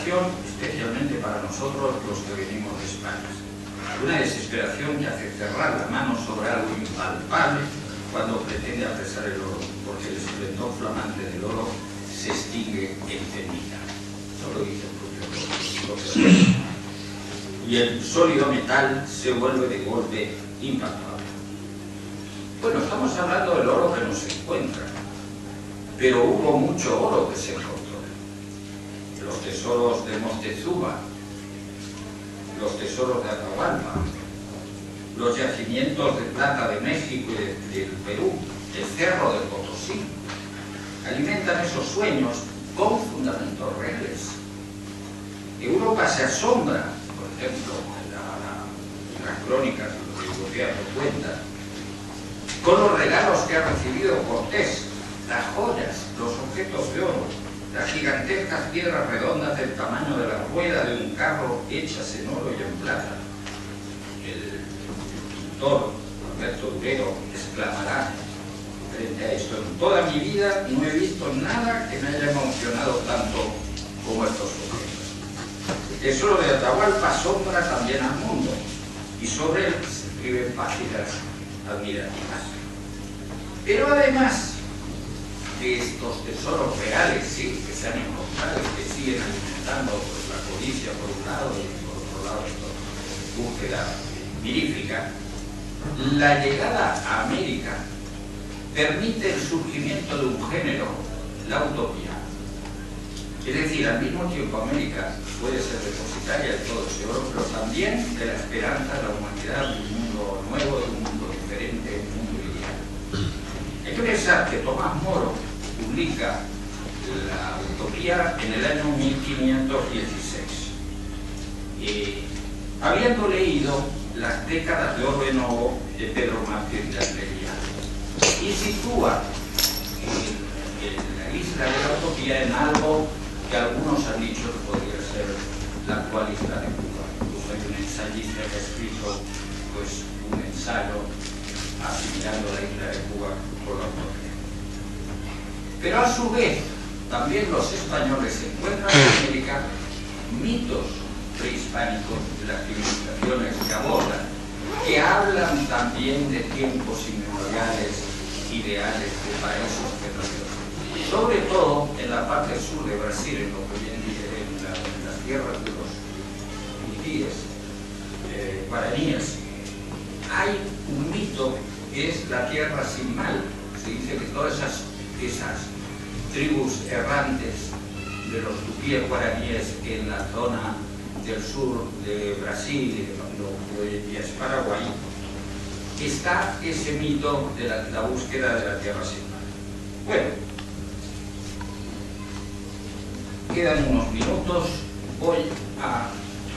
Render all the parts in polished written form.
desesperación, especialmente para nosotros los que venimos de España. Una desesperación que hace cerrar la mano sobre algo impalpable cuando pretende apresar el oro, porque el esplendor flamante del oro se extingue en ceniza. Eso lo dice el propio oro. Y el sólido metal se vuelve de golpe impalpable. Bueno, estamos hablando del oro que no se encuentra, pero hubo mucho oro que se encontró. Los tesoros de Moctezuma, los tesoros de Atahualpa, los yacimientos de plata de México y del Perú, el cerro del Potosí, alimentan esos sueños con fundamentos reales. Europa se asombra, por ejemplo, las crónicas europeas lo cuentan, con los regalos que ha recibido Cortés, las joyas, los objetos de oro, las gigantescas piedras redondas del tamaño de la rueda de un carro hechas en oro y en plata. El pintor Alberto Durero exclamará frente a esto: en toda mi vida no he visto nada que me haya emocionado tanto como estos objetos. El tesoro de Atahualpa asombra también al mundo, y sobre él se escriben páginas admirativas. Pero además de estos tesoros reales, sí, que se han encontrado y que siguen alimentando pues, la codicia por un lado y por otro lado esta búsqueda mirífica, la llegada a América permite el surgimiento de un género, la utopía. Es decir, al mismo tiempo América puede ser depositaria de todo ese oro, pero también de la esperanza de la humanidad, de un mundo nuevo, de un mundo diferente, de un mundo ideal. Hay que pensar que Tomás Moro publica la utopía en el año 1516, habiendo leído las décadas de Orbe Novo de Pedro Martín de Almería, y sitúa la isla de la utopía en algo que algunos han dicho que podría ser la actual isla de Cuba. Incluso hay un ensayista que ha escrito pues, un ensayo asimilando la isla de Cuba con la utopía. Pero a su vez, también los españoles encuentran en América mitos prehispánicos de las civilizaciones que abordan, que hablan también de tiempos inmemoriales, ideales de paraísos terrestres. Sobre todo en la parte sur de Brasil, en lo que hoy en día en las tierras de los indíes, guaraníes, hay un mito que es la tierra sin mal. Se dice que todas esas tribus errantes de los tupíes guaraníes en la zona del sur de Brasil, lo que hoy en día es Paraguay, está ese mito de la búsqueda de la tierra sin mal. Bueno, quedan unos minutos, voy a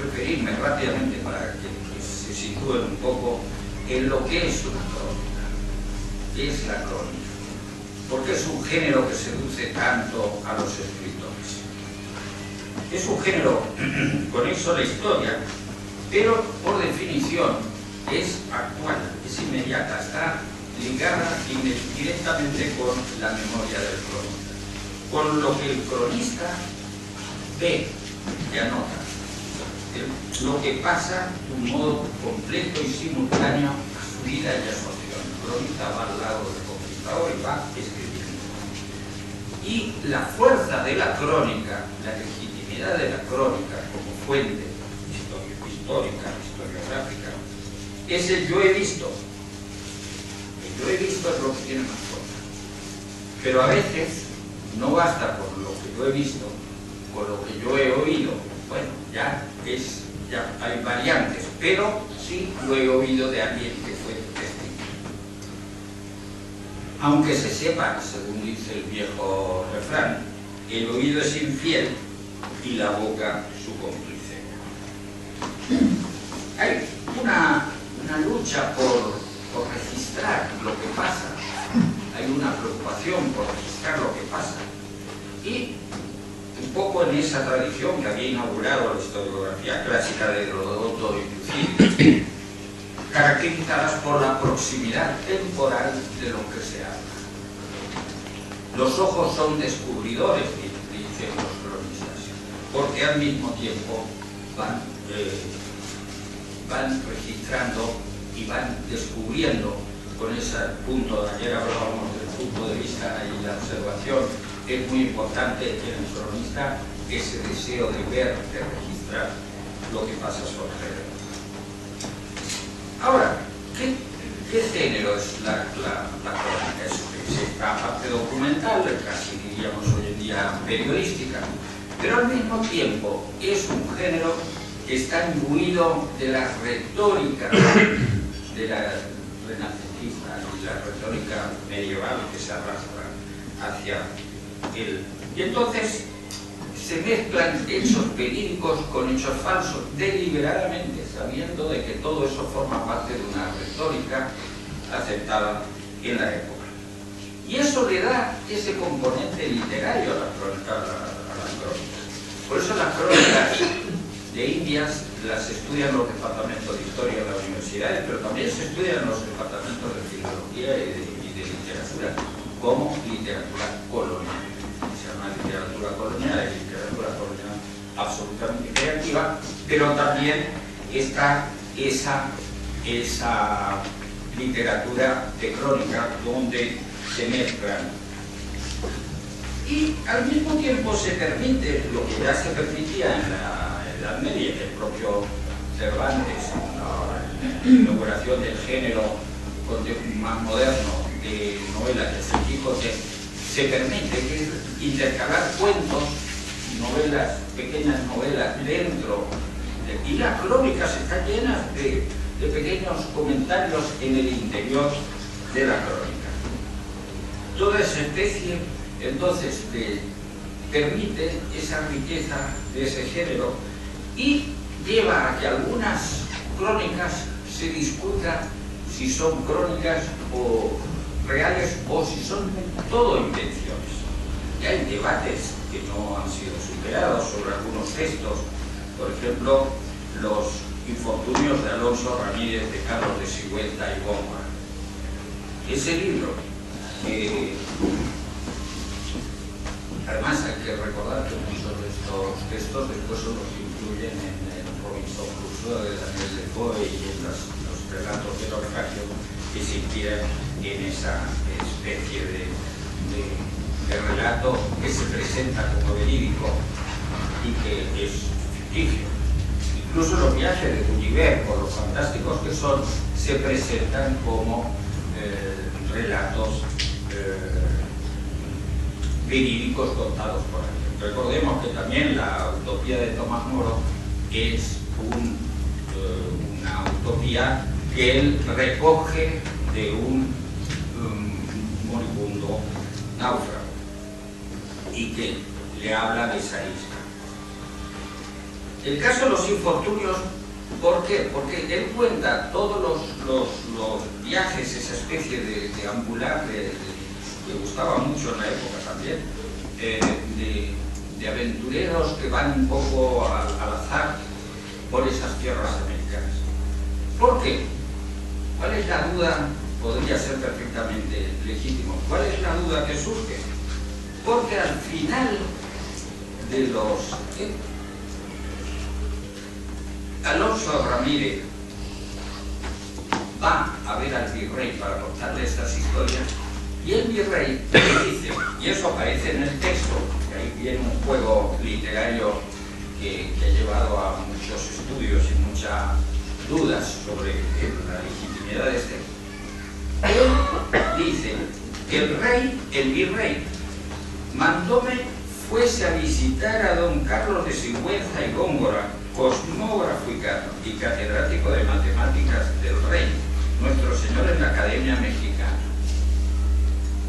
referirme rápidamente para que se sitúen un poco en lo que es una crónica. ¿Qué es la crónica? Porque es un género que seduce tanto a los escritores. Es un género conexo a la historia, pero por definición es actual, es inmediata, está ligada directamente con la memoria del cronista, con lo que el cronista ve y anota, lo que pasa de un modo completo y simultáneo a su vida y a su acción. El cronista va al lado del conquistador y va escribiendo. Y la fuerza de la crónica, la legitimidad de la crónica como fuente histórica, historiográfica, es el yo he visto. El yo he visto es lo que tiene más fuerza. Pero a veces no basta con lo que yo he visto, con lo que yo he oído. Bueno, ya hay variantes, pero sí lo he oído de alguien que fue testigo. Aunque se sepa, según dice el viejo refrán, el oído es infiel y la boca su cómplice. Hay una lucha por registrar lo que pasa, hay una preocupación por registrar lo que pasa, y un poco en esa tradición que había inaugurado la historiografía clásica de Heródoto y Tucídides, caracterizadas por la proximidad temporal de lo que se habla. Los ojos son descubridores, dicen los cronistas. porque al mismo tiempo van registrando y van descubriendo con ese punto, ayer hablábamos del punto de vista y la observación, es muy importante en el cronista ese deseo de ver, de registrar lo que pasa a su alrededor. Ahora, ¿qué género es la crónica? Es esta parte documental, casi diríamos hoy en día periodística, pero al mismo tiempo es un género que está imbuido de la retórica de la renacentista y la retórica medieval que se arrastra hacia él. Y entonces se mezclan hechos verídicos con hechos falsos, deliberadamente, sabiendo de que todo eso forma parte de una retórica aceptada en la época. Y eso le da ese componente literario a las crónicas. Por eso las crónicas de Indias las estudian los departamentos de historia de las universidades, pero también se estudian los departamentos de filología y de literatura, como literatura colonial. Se llama literatura colonial y literatura colonial absolutamente creativa, pero también está esa literatura de crónica donde se mezclan. Y al mismo tiempo se permite lo que ya se permitía en la Edad Media, el propio Cervantes, la inauguración del género más moderno de novela, que es el Quijote, se permite que es intercalar cuentos, novelas, pequeñas novelas dentro y las crónicas están llenas de pequeños comentarios en el interior de la crónica. Toda esa especie entonces permite esa riqueza de ese género y lleva a que algunas crónicas se discuta si son crónicas o reales o si son todo invenciones. Y hay debates que no han sido superados sobre algunos textos, por ejemplo, los infortunios de Alonso Ramírez de Carlos de Sigüenza y Góngora. Ese libro, además hay que recordar que muchos de estos textos después se los incluyen en Robinson Crusoe de Daniel Defoe y en los relatos de Orfeo que se inspiran en esa especie de relato que se presenta como verídico y que es ficticio. Incluso los viajes de Gulliver, por lo fantásticos que son, se presentan como relatos verídicos contados por él. Recordemos que también la utopía de Tomás Moro es una utopía que él recoge de un moribundo náufrago y que le habla de esa isla. El caso de los infortunios, ¿por qué? Porque él cuenta todos los viajes, esa especie de ambular que gustaba mucho en la época también, de aventureros que van un poco al azar por esas tierras americanas. ¿Por qué? ¿Cuál es la duda? Podría ser perfectamente legítimo. ¿Cuál es la duda que surge? Porque al final de Alonso Ramírez va a ver al virrey para contarle estas historias y el virrey le dice, y eso aparece en el texto, que ahí viene un juego literario que ha llevado a muchos estudios y muchas dudas sobre la legitimidad de este. Él dice, el virrey mandóme fuese a visitar a don Carlos de Sigüenza y Góngora, cosmógrafo y catedrático de matemáticas del rey, nuestro señor en la Academia Mexicana.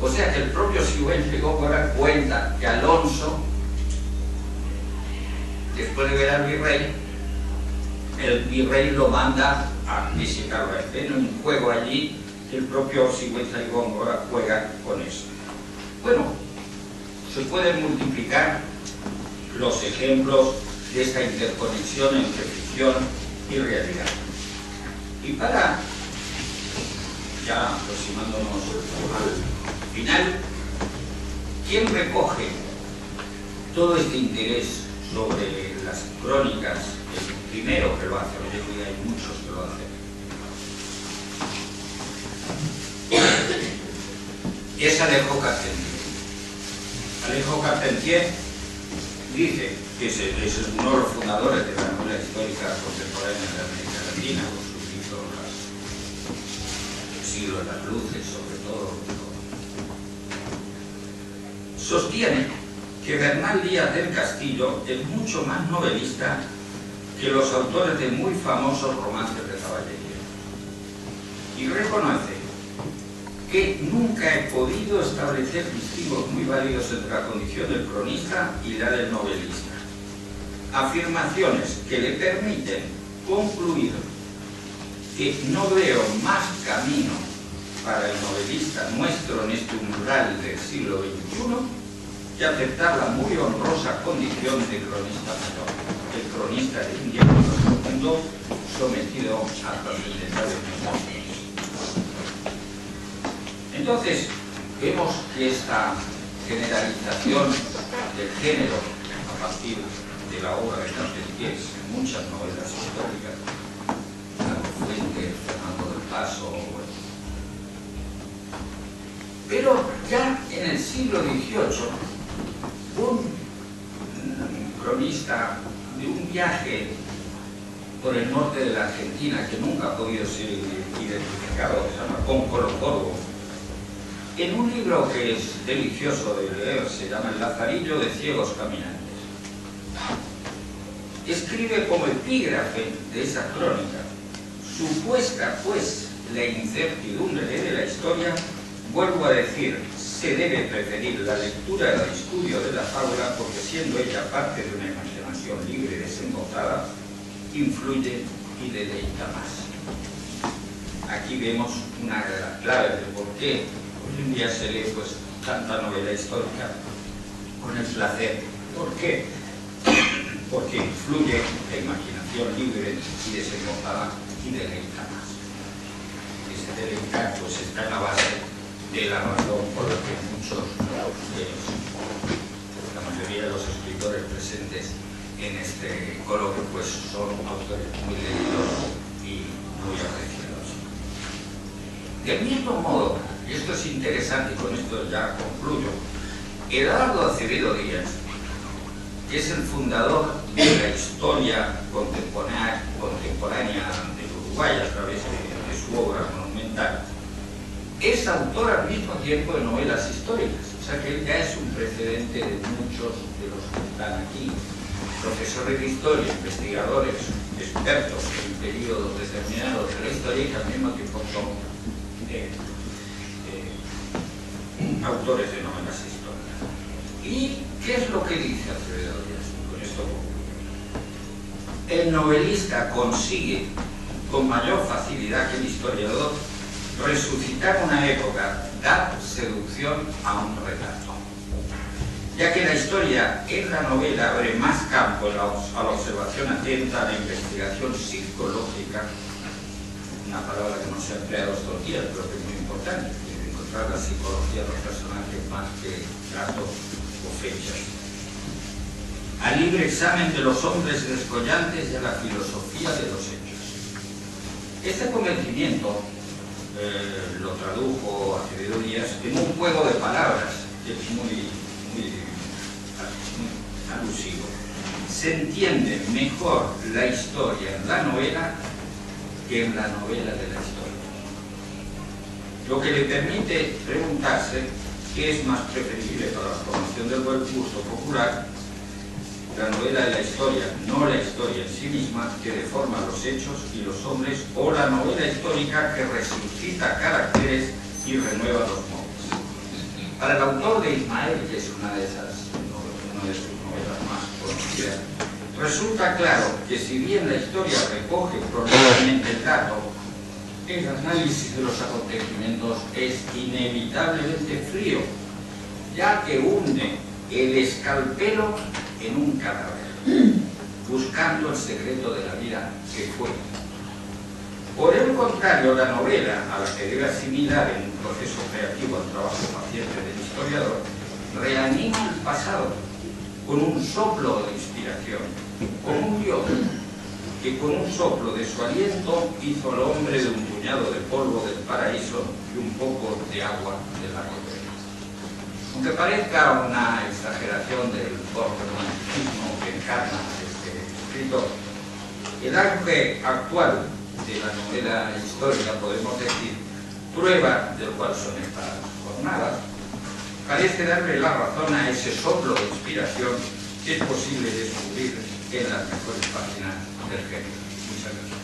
O sea que el propio Sigüenza y Góngora cuenta que Alonso, después de ver al virrey, el virrey lo manda a visitarlo. En un juego allí, el propio Sigüenza y Góngora juegan con eso. Bueno, se pueden multiplicar los ejemplos de esta interconexión entre ficción y realidad. Y para, ya aproximándonos al final, ¿quién recoge todo este interés sobre las crónicas, el primero que lo hace, hoy en día hay muchos que lo hacen, es Alejo Carpentier. Alejo Carpentier dice que es uno de los fundadores de la novela histórica contemporánea de América Latina, con sus libros El siglo de las luces, sobre todo. Sostiene que Bernal Díaz del Castillo es mucho más novelista que los autores de muy famosos romances de caballería. Y reconoce que nunca he podido establecer distingos muy válidos entre la condición del cronista y la del novelista. Afirmaciones que le permiten concluir que no veo más camino para el novelista nuestro en este umbral del siglo XXI que aceptar la muy honrosa condición de cronista mayor, el cronista de un tiempo profundo sometido a trascendentales memorias. Entonces, vemos que esta generalización del género a partir de la obra de Carpentier en muchas novelas históricas, Carlos Fuentes, Fernando del Paso, bueno. Pero ya en el siglo XVIII, un cronista de un viaje por el norte de la Argentina que nunca ha podido ser identificado, que se llama Cóncolo Corvo, en un libro que es delicioso de leer, se llama El Lazarillo de Ciegos Caminantes, escribe como epígrafe de esa crónica: supuesta pues la incertidumbre de la historia, vuelvo a decir, se debe preferir la lectura del estudio de la fábula porque, siendo ella parte de una imaginación libre y desembocada, influye y deleita más. Aquí vemos una de las claves de por qué hoy en día se lee pues tanta novela histórica con el placer. ¿Por qué? Porque influye la imaginación libre y desembocada y deleita más. Ese deleitar pues está en la base de la razón por la que muchos la mayoría de los escritores presentes en este coloquio pues son autores muy leídos y muy apreciados. Del mismo modo, y esto es interesante y con esto ya concluyo, Eduardo Acevedo Díaz, que es el fundador de la historia contemporánea del Uruguay a través de su obra monumental, es autor al mismo tiempo de novelas históricas, o sea que él ya es un precedente de muchos de los que están aquí, profesores de historia, investigadores, expertos en periodos determinados de la historia y que al mismo tiempo son autores de novelas históricas. ¿Y qué es lo que dice Acevedo Díaz? Con esto concluyo. El novelista consigue con mayor facilidad que el historiador resucitar una época, dar seducción a un relato, ya que la historia en la novela abre más campo a la observación atenta, a la investigación psicológica, una palabra que no se ha empleado estos días, pero que es muy importante, encontrar la psicología de los personajes más que datos o fechas, al libre examen de los hombres descollantes y a la filosofía de los hechos. Este convencimiento lo tradujo Acevedo Díaz en un juego de palabras que es muy alusivo. Se entiende mejor la historia en la novela que en la novela de la historia, lo que le permite preguntarse qué es más preferible para la formación del buen gusto popular, la novela de la historia, no la historia en sí misma, que deforma los hechos y los hombres, o la novela histórica que resucita caracteres y renueva los modos. Para el autor de Ismael, que es una de sus novelas más conocidas, resulta claro que si bien la historia recoge probablemente el dato, el análisis de los acontecimientos es inevitablemente frío, ya que hunde el escalpelo en un cadáver, buscando el secreto de la vida que fue. Por el contrario, la novela, a la que debe asimilar en un proceso creativo al trabajo paciente del historiador, reanima el pasado con un soplo de inspiración inspiración, como un dios que con un soplo de su aliento hizo al hombre de un puñado de polvo del paraíso y un poco de agua de la cordera. Aunque parezca una exageración del fuerte romanticismo que encarna este escritor, el auge actual de la novela histórica, podemos decir, prueba del cual son estas jornadas, parece darle la razón a ese soplo de inspiración que es posible descubrir en las mejores páginas del género. Muchas gracias.